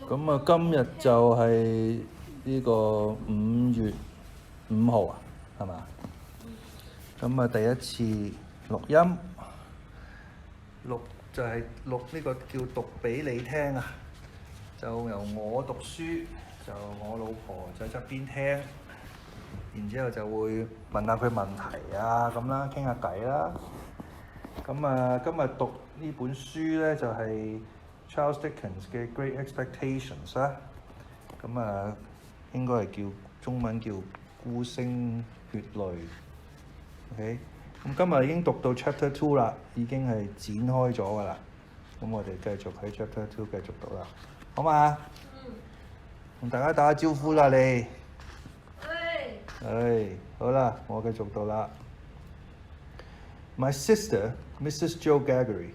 咁啊，今日就係呢個5月5號啊，係嘛？咁啊，第一次錄音，就係錄呢個叫讀俾你聽啊，就由我讀書，就我老婆就喺側邊聽，然之後就會問下佢問題啊咁啦，傾下偈啦。咁啊，今日讀呢本書咧就係Dickens嘅 Great Expectations 啦，咁啊應該係叫中文叫孤星血淚 ，OK， 咁今日已經讀到 ch2 啦，已經係展開咗㗎啦，咁我哋繼續喺 ch2 繼續讀啦，好嘛？同大家打下招呼啦你。好啦，我繼續讀啦。My sister, Mrs. Joe Gregory,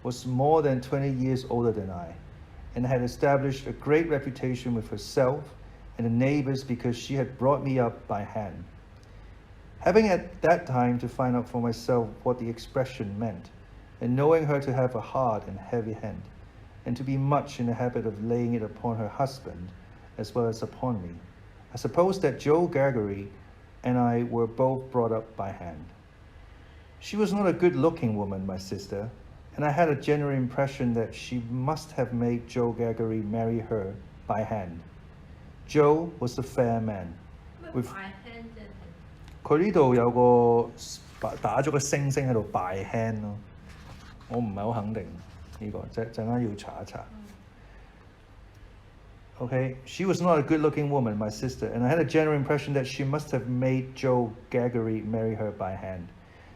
was more than 20 years older than I, and had established a great reputation with herself and the neighbors because she had brought me up by hand. Having at that time to find out for myself what the expression meant, and knowing her to have a hard and heavy hand, and to be much in the habit of laying it upon her husband as well as upon me, I suppose that Joe Gregory and I were both brought up by hand. She was not a good-looking woman, my sister, and I had a general impression that she must have made Joe Gregory marry her by hand. Joe was a fair man. With 佢呢度有個打咗個星星喺度 by hand 咯，我唔係好肯定呢個，陣間要查一查。Okay, she was not a good-looking woman, my sister, and I had a general impression that she must have made Joe Gregory marry her by hand.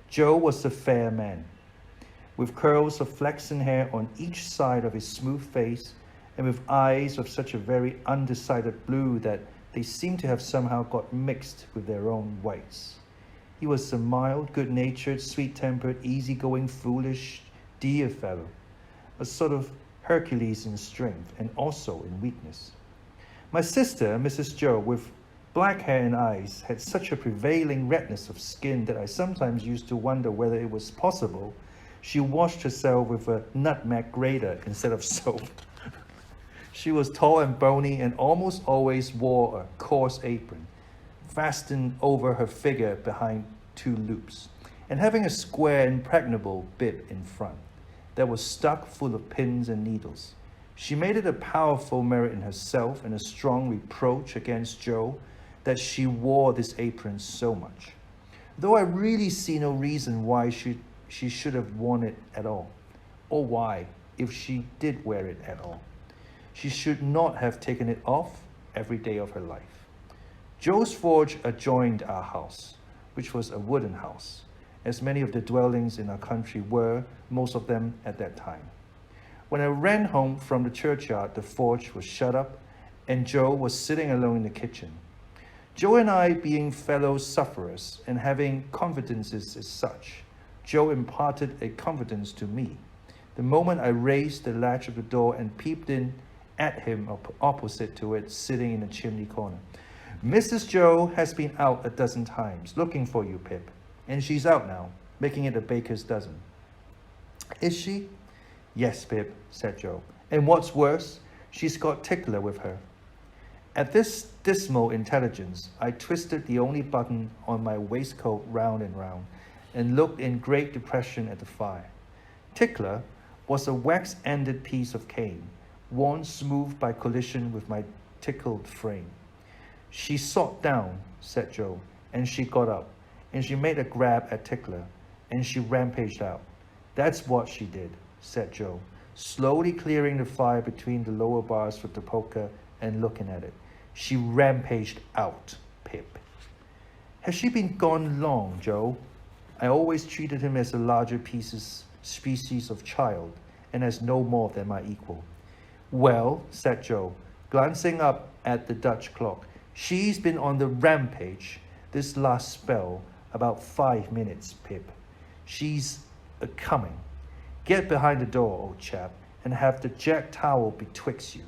Joe was a fair man, with curls of flaxen hair on each side of his smooth face, and with eyes of such a very undecided blue that they seemed to have somehow got mixed with their own whites. He was a mild, good-natured, sweet-tempered, easy-going, foolish, dear fellow, a sort of Hercules in strength and also in weakness. My sister, Mrs. Joe, with black hair and eyes, had such a prevailing redness of skin that I sometimes used to wonder whether it was possible she washed herself with a nutmeg grater instead of soap. She was tall and bony and almost always wore a coarse apron, fastened over her figure behind 2 loops, and having a square, impregnable bib in front that was stuck full of pins and needles. She made it a powerful merit in herself and a strong reproach against Joe that she wore this apron so much, though I really see no reason why she should have worn it at all, or why, if she did wear it at all, she should not have taken it off every day of her life. Joe's forge adjoined our house, which was a wooden house, as many of the dwellings in our country were, most of them at that time. When I ran home from the churchyard, the forge was shut up, and Joe was sitting alone in the kitchen. Joe and I being fellow sufferers and having confidences as such, Joe imparted a confidence to me. The moment I raised the latch of the door and peeped in at him opposite to it, sitting in the chimney corner. Mrs. Joe has been out a dozen times, looking for you, Pip, and she's out now, making it a baker's dozen. Is she? Yes, Pip, said Joe, and what's worse, she's got Tickler with her. At this dismal intelligence, I twisted the only button on my waistcoat round and round, and looked in great depression at the fire. Tickler was a wax-ended piece of cane, worn smooth by collision with my tickled frame. She sat down, said Joe, and she got up, and she made a grab at Tickler, and she rampaged out. That's what she did, said Joe, slowly clearing the fire between the lower bars with the poker and looking at it. She rampaged out, Pip. Has she been gone long, Joe? I always treated him as a larger species of child, and as no more than my equal. Well, said Joe, glancing up at the Dutch clock, she's been on the rampage this last spell about 5 minutes, Pip. She's a-coming. Get behind the door, old chap, and have the jack towel betwixt you.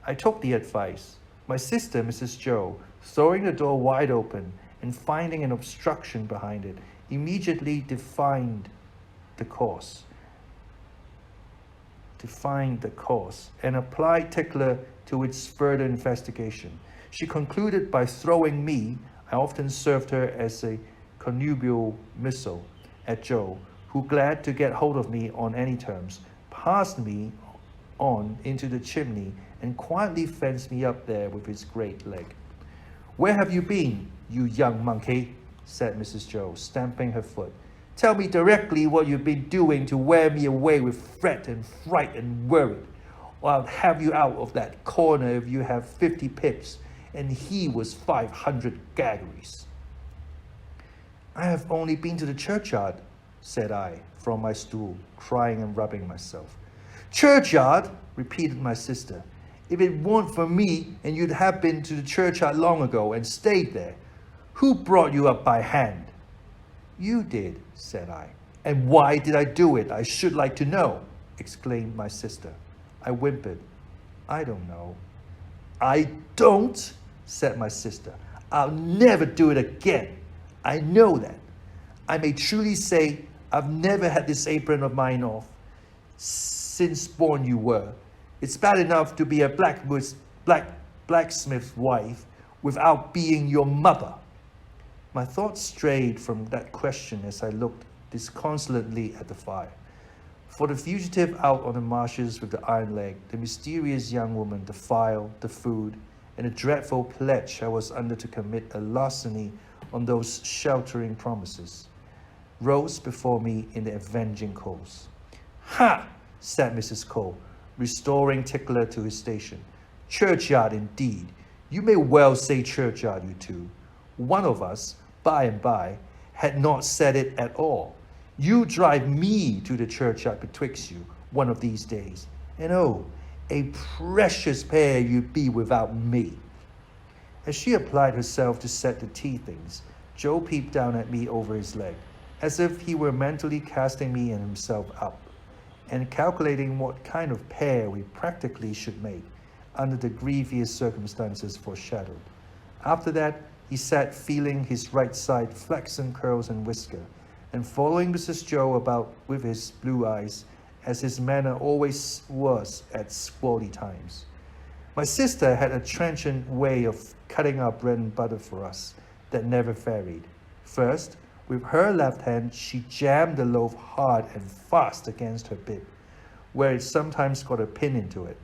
I took the advice. My sister, Mrs. Joe, throwing the door wide open and finding an obstruction behind it, immediately defined the course. to find the cause and applied Tickler to its further investigation. She concluded by throwing me, I often served her as a connubial missile, at Joe, who, glad to get hold of me on any terms, passed me on into the chimney and quietly fenced me up there with his great leg. "Where have you been, you young monkey?" said Mrs. Joe, stamping her foot. "Tell me directly what you've been doing to wear me away with fret and fright and worry, or I'll have you out of that corner if you have 50 pips, and he was 500 gaggeries." "I have only been to the churchyard," said I, from my stool, crying and rubbing myself. "Churchyard?" repeated my sister. "If it weren't for me, and you'd have been to the churchyard long ago and stayed there. Who brought you up by hand?" "You did," said I. "And why did I do it, I should like to know?" exclaimed my sister. I whimpered, "I don't know." "I don't?" said my sister. "I'll never do it again. I know that. I may truly say I've never had this apron of mine off since born you were. It's bad enough to be a blacksmith's wife without being your mother." My thoughts strayed from that question as I looked disconsolately at the fire. For the fugitive out on the marshes with the iron leg, the mysterious young woman, the file, the food, and the dreadful pledge I was under to commit a larceny on those sheltering promises, rose before me in the avenging coals. "Ha!" said Mrs. Cole, restoring Tickler to his station. "Churchyard indeed. You may well say churchyard, you two. One of us, by and by, had not said it at all. You drive me to the churchyard betwixt you one of these days, and oh, a precious pair you'd be without me." As she applied herself to set the tea things, Joe peeped down at me over his leg, as if he were mentally casting me and himself up, and calculating what kind of pair we practically should make under the grievous circumstances foreshadowed. After that, he sat feeling his right side flaxen curls and whisker, and following Mrs. Joe about with his blue eyes, as his manner always was at squally times. My sister had a trenchant way of cutting our bread and butter for us that never varied. First, with her left hand, she jammed the loaf hard and fast against her bib, where it sometimes got a pin into it,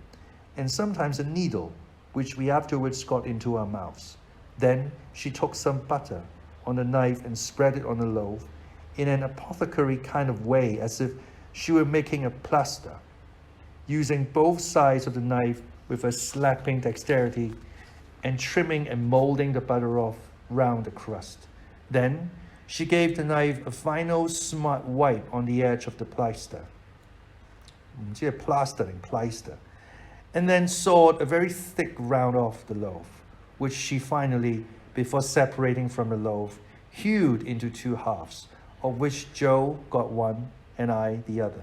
and sometimes a needle, which we afterwards got into our mouths. Then she took some butter on the knife and spread it on the loaf in an apothecary kind of way, as if she were making a plaster, using both sides of the knife with a slapping dexterity and trimming and molding the butter off round the crust. Then she gave the knife a final smart wipe on the edge of the plaster, and then sawed a very thick round off the loaf, which she finally, before separating from the loaf, hewed into 2 halves, of which Joe got one and I the other.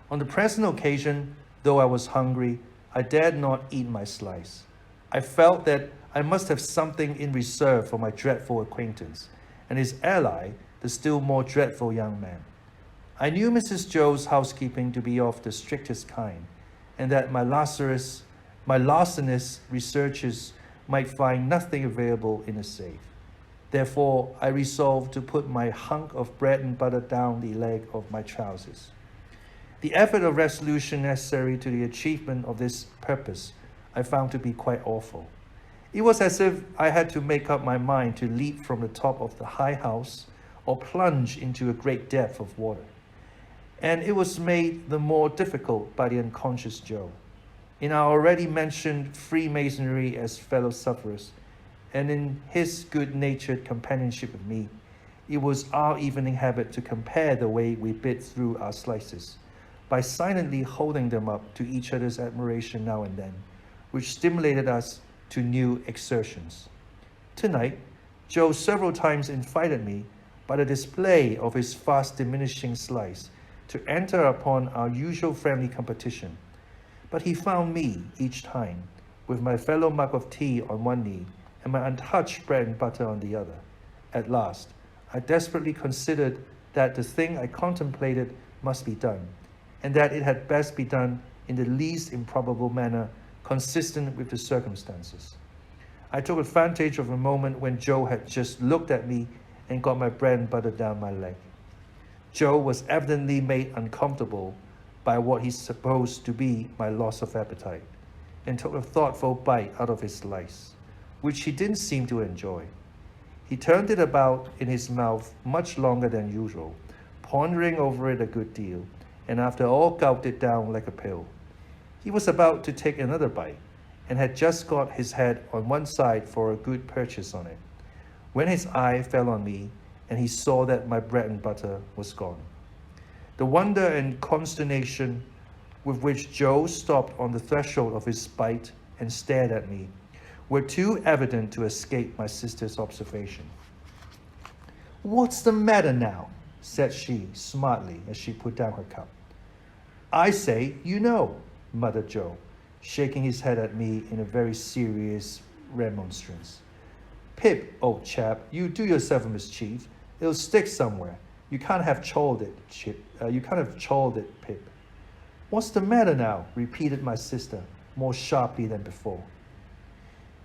On the present occasion, though I was hungry, I dared not eat my slice. I felt that I must have something in reserve for my dreadful acquaintance, and his ally, the still more dreadful young man. I knew Mrs. Joe's housekeeping to be of the strictest kind, and that my larcenous researches might find nothing available in the safe. Therefore, I resolved to put my hunk of bread and butter down the leg of my trousers. The effort of resolution necessary to the achievement of this purpose I found to be quite awful. It was as if I had to make up my mind to leap from the top of the high house or plunge into a great depth of water. And it was made the more difficult by the unconscious Joe. In our already mentioned Freemasonry as fellow sufferers, and in his good-natured companionship with me, it was our evening habit to compare the way we bit through our slices, by silently holding them up to each other's admiration now and then, which stimulated us to new exertions. Tonight, Joe several times invited me, by the display of his fast diminishing slice, to enter upon our usual friendly competition. But he found me, each time, with my fellow mug of tea on one knee, and my untouched bread and butter on the other. At last, I desperately considered that the thing I contemplated must be done, and that it had best be done in the least improbable manner consistent with the circumstances. I took advantage of a moment when Joe had just looked at me and got my bread and butter down my leg. Joe was evidently made uncomfortable by what he supposed to be my loss of appetite, and took a thoughtful bite out of his slice, which he didn't seem to enjoy. He turned it about in his mouth much longer than usual, pondering over it a good deal, and after all gulped it down like a pill. He was about to take another bite, and had just got his head on one side for a good purchase on it, when his eye fell on me, and he saw that my bread and butter was gone. The wonder and consternation with which Joe stopped on the threshold of his bite and stared at me were too evident to escape my sister's observation. "What's the matter now?" said she smartly as she put down her cup. "I say, you know," muttered Joe, shaking his head at me in a very serious remonstrance. "Pip, old chap, you do yourself a mischief. It'll stick somewhere. You can't have chawed it, Pip." "What's the matter now?" repeated my sister, more sharply than before.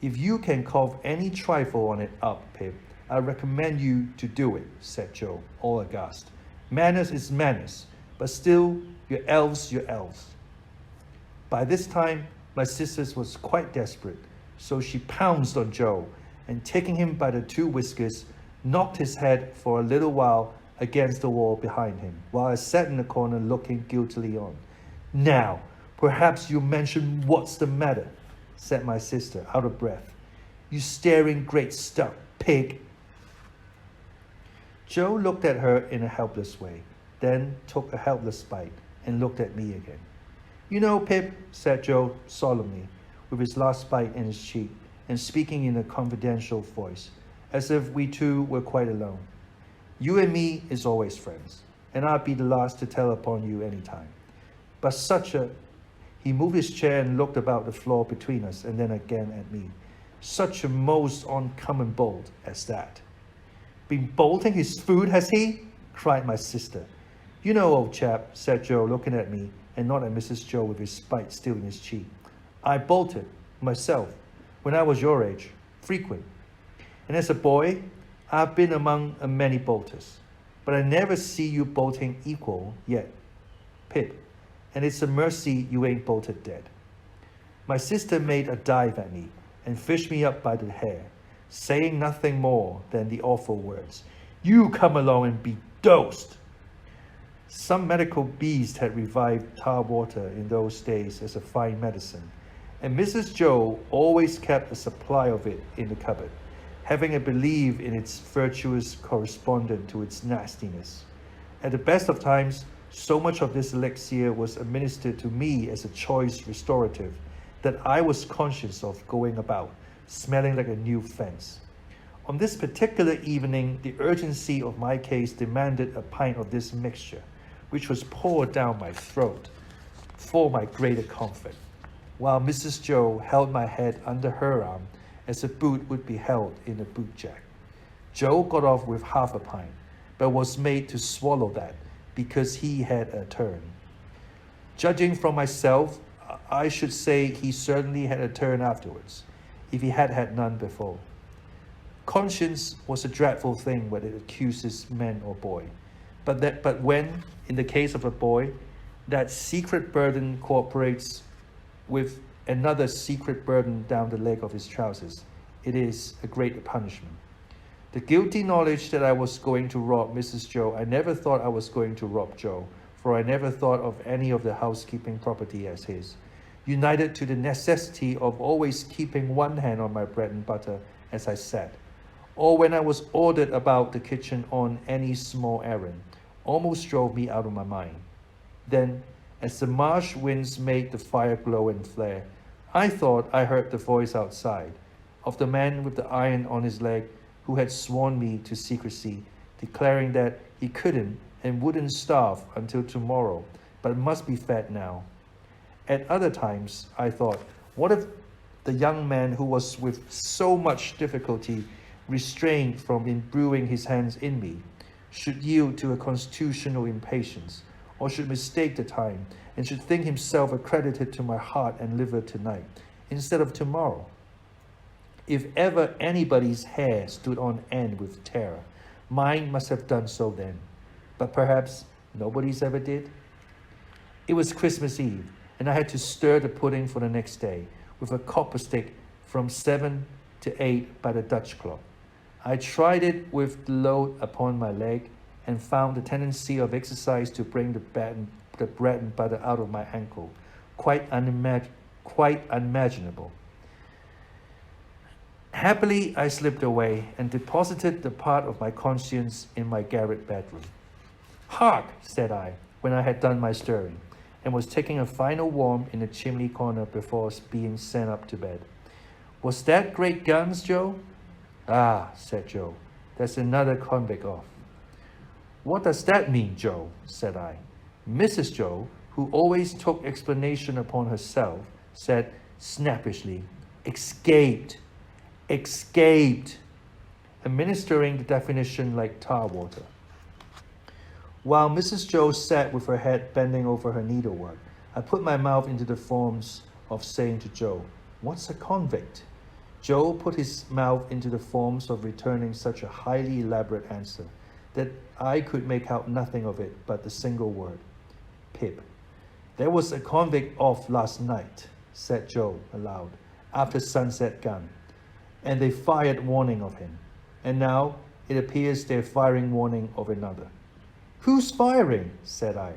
"If you can cough any trifle on it up, Pip, I recommend you to do it," said Joe, all aghast. "Manners is manners, but still, your elves. By this time, my sister was quite desperate, so she pounced on Joe, and taking him by the two whiskers, knocked his head for a little while against the wall behind him, while I sat in the corner looking guiltily on. "Now, perhaps you'll mention what's the matter," said my sister, out of breath. "You staring great stuck pig." Joe looked at her in a helpless way, then took a helpless bite and looked at me again. "You know, Pip," said Joe solemnly, with his last bite in his cheek, and speaking in a confidential voice, as if we two were quite alone, "you and me is always friends, and I'd be the last to tell upon you any time. But he moved his chair and looked about the floor between us, and then again at me. "Such a most uncommon bolt as that." "Been bolting his food, has he?" cried my sister. "You know, old chap," said Joe, looking at me and not at Mrs. Joe with his bite still in his cheek. "I bolted, myself, when I was your age, frequent. And as a boy, I've been among a many bolters. But I never see you bolting equal yet, Pip, and it's a mercy you ain't bolted dead." My sister made a dive at me and fished me up by the hair, saying nothing more than the awful words, "You come along and be dosed." Some medical beast had revived tar water in those days as a fine medicine, and Mrs. Joe always kept a supply of it in the cupboard, having a belief in its virtuous correspondent to its nastiness. At the best of times, so much of this elixir was administered to me as a choice restorative that I was conscious of going about, smelling like a new fence. On this particular evening, the urgency of my case demanded a pint of this mixture, which was poured down my throat for my greater comfort, while Mrs. Joe held my head under her arm as a boot would be held in a boot jack. Joe got off with half a pint, but was made to swallow that because he had a turn. Judging from myself, I should say he certainly had a turn afterwards, if he had had none before. Conscience was a dreadful thing when it accuses man or boy, but when, in the case of a boy, that secret burden cooperates with another secret burden down the leg of his trousers, it is a great punishment. The guilty knowledge that I was going to rob Mrs. Joe, I never thought I was going to rob Joe, for I never thought of any of the housekeeping property as his, united to the necessity of always keeping one hand on my bread and butter as I sat, or when I was ordered about the kitchen on any small errand, almost drove me out of my mind. Then, as the marsh winds made the fire glow and flare, I thought I heard the voice outside of the man with the iron on his leg who had sworn me to secrecy, declaring that he couldn't and wouldn't starve until tomorrow, but must be fed now. At other times, I thought, what if the young man who was with so much difficulty restrained from imbuing his hands in me should yield to a constitutional impatience, or should mistake the time, and should think himself accredited to my heart and liver tonight, instead of tomorrow. If ever anybody's hair stood on end with terror, mine must have done so then. But perhaps nobody's ever did. It was Christmas Eve, and I had to stir the pudding for the next day with a copper stick from 7 to 8 by the Dutch clock. I tried it with the load upon my leg and found the tendency of exercise to bring the bread and butter out of my ankle quite unmanageable. Happily, I slipped away and deposited the part of my conscience in my garret bedroom. "Hark," said I, when I had done my stirring, and was taking a final warm in the chimney corner before being sent up to bed. "Was that great guns, Joe?" "Ah," said Joe, "that's another convict off." "What does that mean, Joe?" said I. Mrs. Joe, who always took explanation upon herself, said snappishly, "Escaped, escaped," administering the definition like tar water. While Mrs. Joe sat with her head bending over her needlework, I put my mouth into the forms of saying to Joe, "What's a convict?" Joe put his mouth into the forms of returning such a highly elaborate answer that I could make out nothing of it but the single word, "Pip." "There was a convict off last night," said Joe aloud, "after sunset gun, and they fired warning of him. And now it appears they're firing warning of another." "Who's firing?" said I.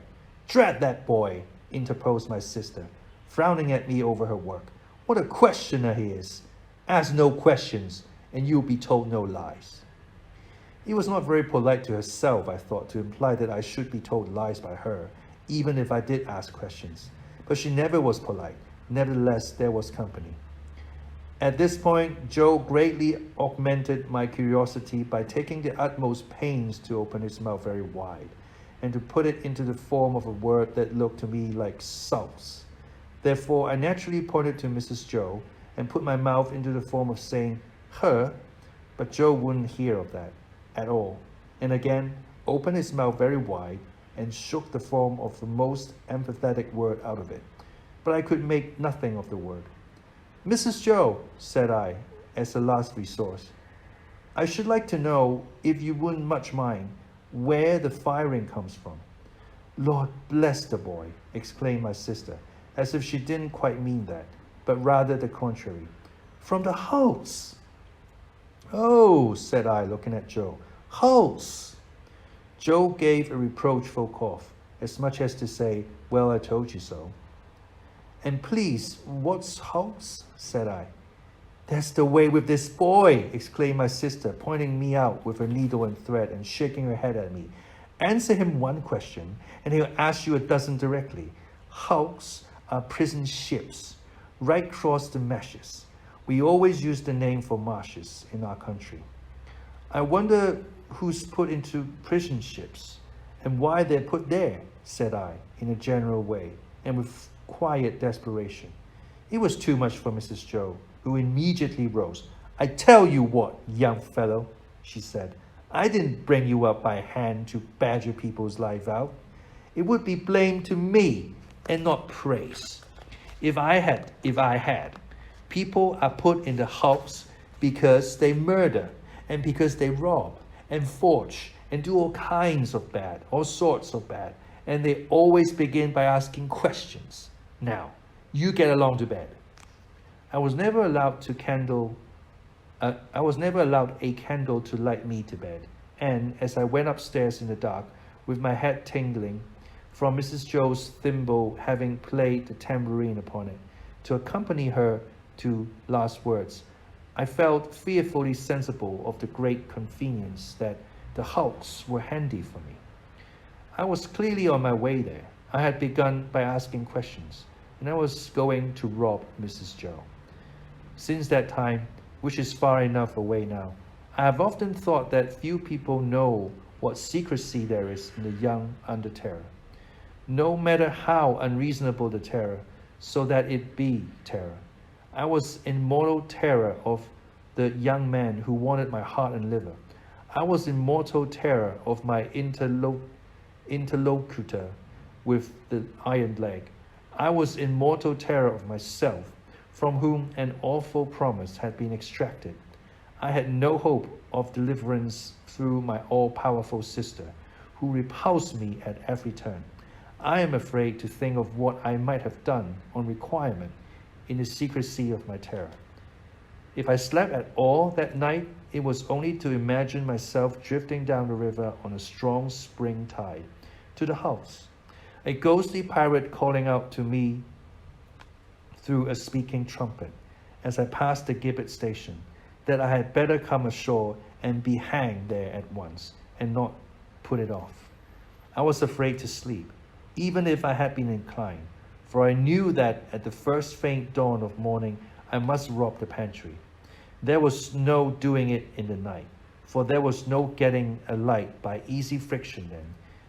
"Drat that boy," interposed my sister, frowning at me over her work. "What a questioner he is. Ask no questions, and you'll be told no lies." It was not very polite to herself, I thought, to imply that I should be told lies by her, even if I did ask questions. But she never was polite. Nevertheless, there was company. At this point, Joe greatly augmented my curiosity by taking the utmost pains to open his mouth very wide, and to put it into the form of a word that looked to me like sulks. Therefore, I naturally pointed to Mrs. Joe, and put my mouth into the form of saying, "Her," but Joe wouldn't hear of that at all, and again opened his mouth very wide and shook the form of the most emphatic word out of it. But I could make nothing of the word. "Mrs. Joe," said I, as a last resource, "I should like to know, if you wouldn't much mind, where the firing comes from." "Lord bless the boy," exclaimed my sister, as if she didn't quite mean that, but rather the contrary. "From the house." "Oh," said I, looking at Joe. "House." Joe gave a reproachful cough, as much as to say, "Well, I told you so." "And please, what's house?" said I. "That's the way with this boy," exclaimed my sister, pointing me out with her needle and thread and shaking her head at me. "Answer him one question, and he'll ask you a dozen directly. Hulks are prison ships, right across the meshes. We always use the name for marshes in our country." "I wonder who's put into prison ships, and why they're put there," said I, in a general way, and with quiet desperation. It was too much for Mrs. Joe, who immediately rose. "I tell you what, young fellow," she said, "I didn't bring you up by hand to badger people's lives out. It would be blame to me and not praise. If I had, people are put in the hulks because they murder and because they rob and forge and do all kinds of bad, all sorts of bad, and they always begin by asking questions. Now, you get along to bed." I was never allowed a candle to light me to bed, and as I went upstairs in the dark, with my head tingling from Mrs. Joe's thimble having played the tambourine upon it, to accompany her to last words, I felt fearfully sensible of the great convenience that the hulks were handy for me. I was clearly on my way there. I had begun by asking questions, and I was going to rob Mrs. Joe. Since that time, which is far enough away now, I have often thought that few people know what secrecy there is in the young under terror. No matter how unreasonable the terror, so that it be terror. I was in mortal terror of the young man who wanted my heart and liver. I was in mortal terror of my interlocutor with the iron leg. I was in mortal terror of myself, from whom an awful promise had been extracted. I had no hope of deliverance through my all-powerful sister, who repulsed me at every turn. I am afraid to think of what I might have done on requirement in the secrecy of my terror. If I slept at all that night, it was only to imagine myself drifting down the river on a strong spring tide to the house, a ghostly pirate calling out to me through a speaking trumpet as I passed the gibbet station, that I had better come ashore and be hanged there at once and not put it off. I was afraid to sleep, even if I had been inclined, for I knew that at the first faint dawn of morning I must rob the pantry. There was no doing it in the night, for there was no getting a light by easy friction then.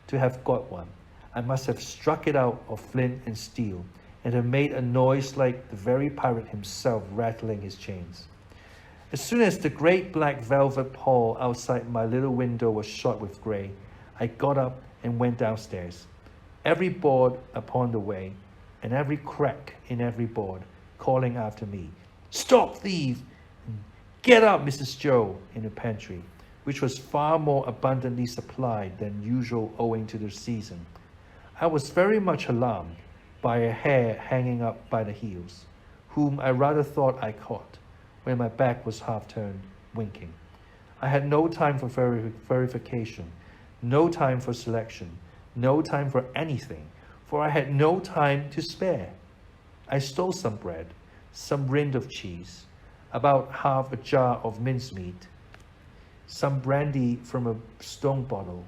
To have got one, I must have struck it out of flint and steel, and have made a noise like the very pirate himself rattling his chains. As soon as the great black velvet pall outside my little window was shot with grey, I got up and went downstairs. Every board upon the way, and every crack in every board, calling after me, "Stop, thief!" "Get up, Mrs. Joe," in the pantry, which was far more abundantly supplied than usual owing to the season. I was very much alarmed by a hare hanging up by the heels, whom I rather thought I caught, when my back was half turned, winking. I had no time for verification, no time for selection, no time for anything, for I had no time to spare. I stole some bread, some rind of cheese, about half a jar of mincemeat, some brandy from a stone bottle,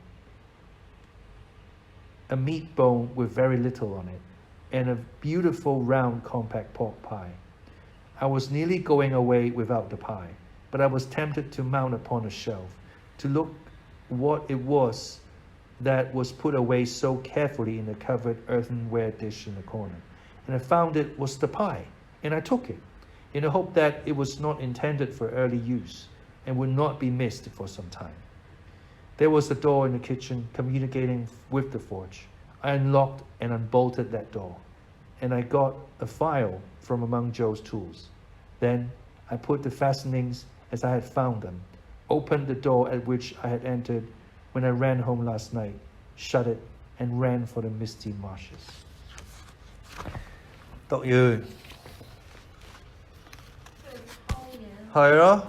a meat bone with very little on it, and a beautiful round compact pork pie. I was nearly going away without the pie, but I was tempted to mount upon a shelf, to look what it was that was put away so carefully in the covered earthenware dish in the corner. And I found it was the pie, and I took it, in the hope that it was not intended for early use, and would not be missed for some time. There was a door in the kitchen communicating with the forge. I unlocked and unbolted that door, and I got a file from among Joe's tools. Then I put the fastenings as I had found them, opened the door at which I had entered when I ran home last night, shut it, and ran for the misty marshes. 讀完係咯，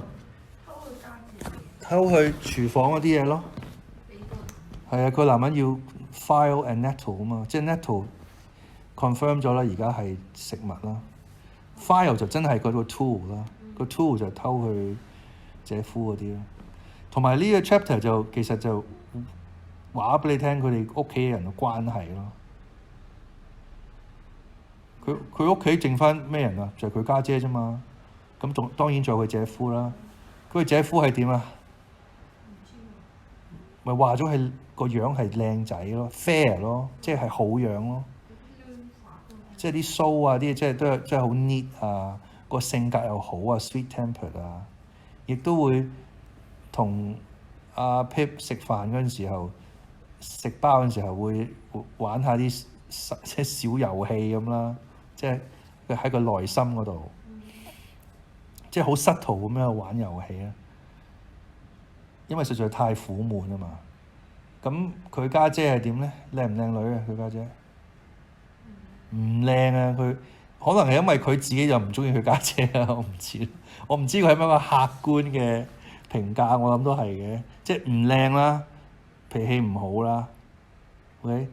偷去廚房嗰啲嘢咯。係啊，個男人要 file and nettle 啊嘛，即係 nettle confirm 咗啦，而家係食物啦。file 就真係嗰個 tool 啦，個 tool 就偷去姐夫嗰啲咯。同埋呢個 chapter 就其實就話俾你聽佢哋屋企人嘅關係咯。佢屋企剩翻咩人啊？就係佢家姐啫嘛。咁當然仲有佢姐夫啦。佢姐夫係點啊？咪話咗係個樣係靚仔咯 ，fair 咯，即係好樣咯。即係啲鬚啊啲，即係都係即係好 neat 啊，個性格又好啊 ，sweet tempered 啊，亦都會同阿 Pip 食飯嗰陣時候，食包嗰陣時候會玩下啲即係小遊戲咁啦，即係佢喺個內心嗰度，即係好subtle咁樣玩遊戲啊。因為實在太苦悶啊嘛。咁佢家姐係點咧？靚唔靚女啊？佢家姐唔靚啊！佢可能係因為佢自己就唔中意佢家姐啊！我唔知佢係咪一個客觀嘅評價，我諗都係嘅，即係唔靚啦，脾氣唔好啦 ，OK，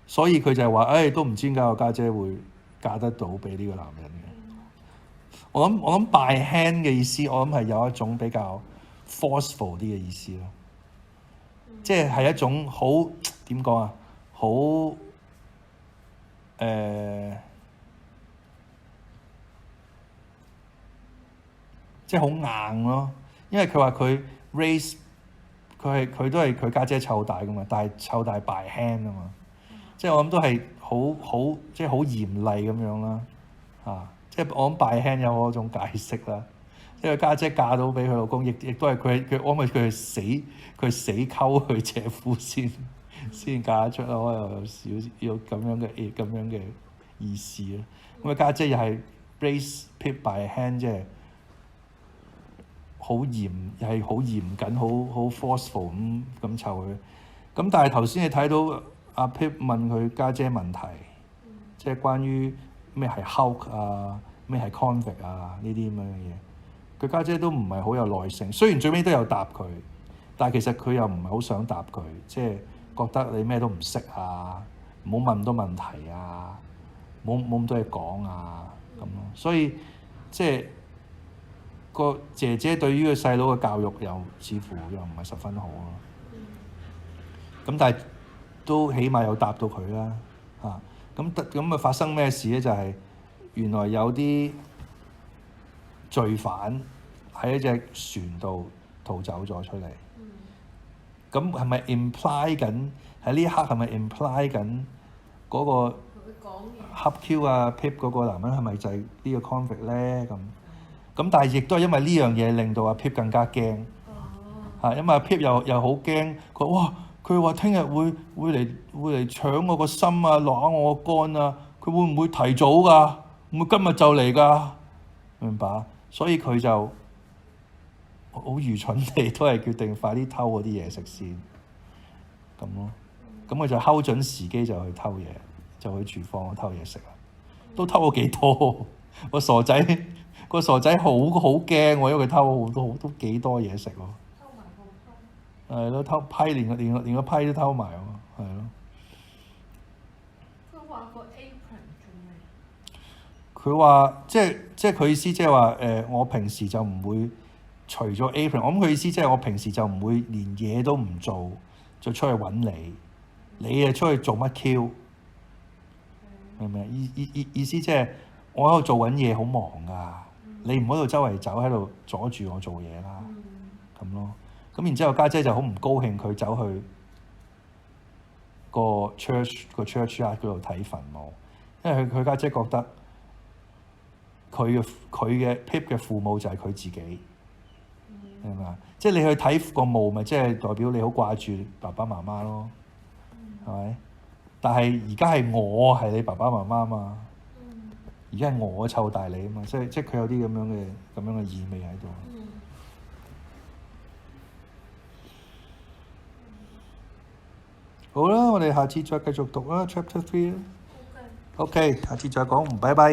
所以佢就係話，都唔知點解個家姐會嫁得到俾呢個男人嘅。我諗 by hand 嘅意思，我諗係有一種比較 forceful 啲嘅意思咯，即係一種好點講啊，好即係好硬咯。因為佢話佢 raise 佢都係佢家姐湊大噶嘛，但係湊大 by hand 啊嘛，即係我諗都係好即係好嚴厲咁樣啦，即係我諗 by hand 有嗰種解釋啦。即係家姐嫁到俾佢老公，亦都係佢我諗佢係死溝佢姐夫先，先嫁得出咯，又有少有咁樣嘅意思咯。咁啊家姐又係 raise Pip by hand， 即係好嚴，又係好嚴謹，好 forceful 咁湊佢。咁但係頭先你睇到阿 Pip 問佢家姐問題，即係關於咩係 Hulk 啊，咩係 convict 啊呢啲咁樣嘅嘢，佢家姐都唔係好有耐性。雖然最尾都有答佢，但係其實佢又唔係好想答佢，即係覺得你咩都唔識啊，唔好問咁多問題啊，冇咁多嘢講啊咁咯。所以即係個姐姐對於個細佬嘅教育又似乎又唔係十分好咯。咁但係都起碼有答到佢啦嚇。咁啊發生咩事咧？就係原來有啲罪犯喺一隻船度逃走咗出嚟。咁係咪 imply 緊喺呢一刻係咪 imply 緊嗰個恰 Q 啊 Pip 嗰個男人係咪就係呢個 convict 咧？咁但係亦都係因為呢樣嘢令到阿 Pip 更加驚嚇，因為阿 Pip 又好驚，佢話聽日會嚟搶我個心啊，攞我個肝啊，佢會唔會提早㗎？會唔會今日就嚟㗎？明白？所以佢就好愚蠢地都係決定快啲偷嗰啲嘢食先咁咯。咁佢就睺準時機就去偷嘢，就去廚房偷嘢食啦。都偷咗幾多？個傻仔好驚喎，因為佢偷好多都幾多嘢食喎。偷埋個批。係咯，偷批連個批都偷埋喎，係咯。佢話個 apron 做咩？佢話即係佢意思即係話我平時就唔會除咗 apron， 我諗佢意思即係我平時就唔會連嘢都唔做，就出去揾你，你出去做乜 Q？ 明唔明？意思即係我喺度做緊嘢，好忙㗎。你唔好喺度周圍走，喺度阻住我做嘢啦，咁咯。咁然之後家姐就好唔高興，佢走去個 church yard 嗰度睇墳墓，因為佢家姐覺得佢嘅 Pip 嘅父母就係佢自己，係咪？即係你去睇個墓，咪即係代表你好掛住爸爸媽媽咯，係咪？但係而家係我係你爸爸媽媽嘛。而家係我湊大你啊嘛，即係佢有啲咁樣嘅意味喺度。好啦，我哋下次再繼續讀啦 ，Chapter 3。OK，下次再講，拜拜。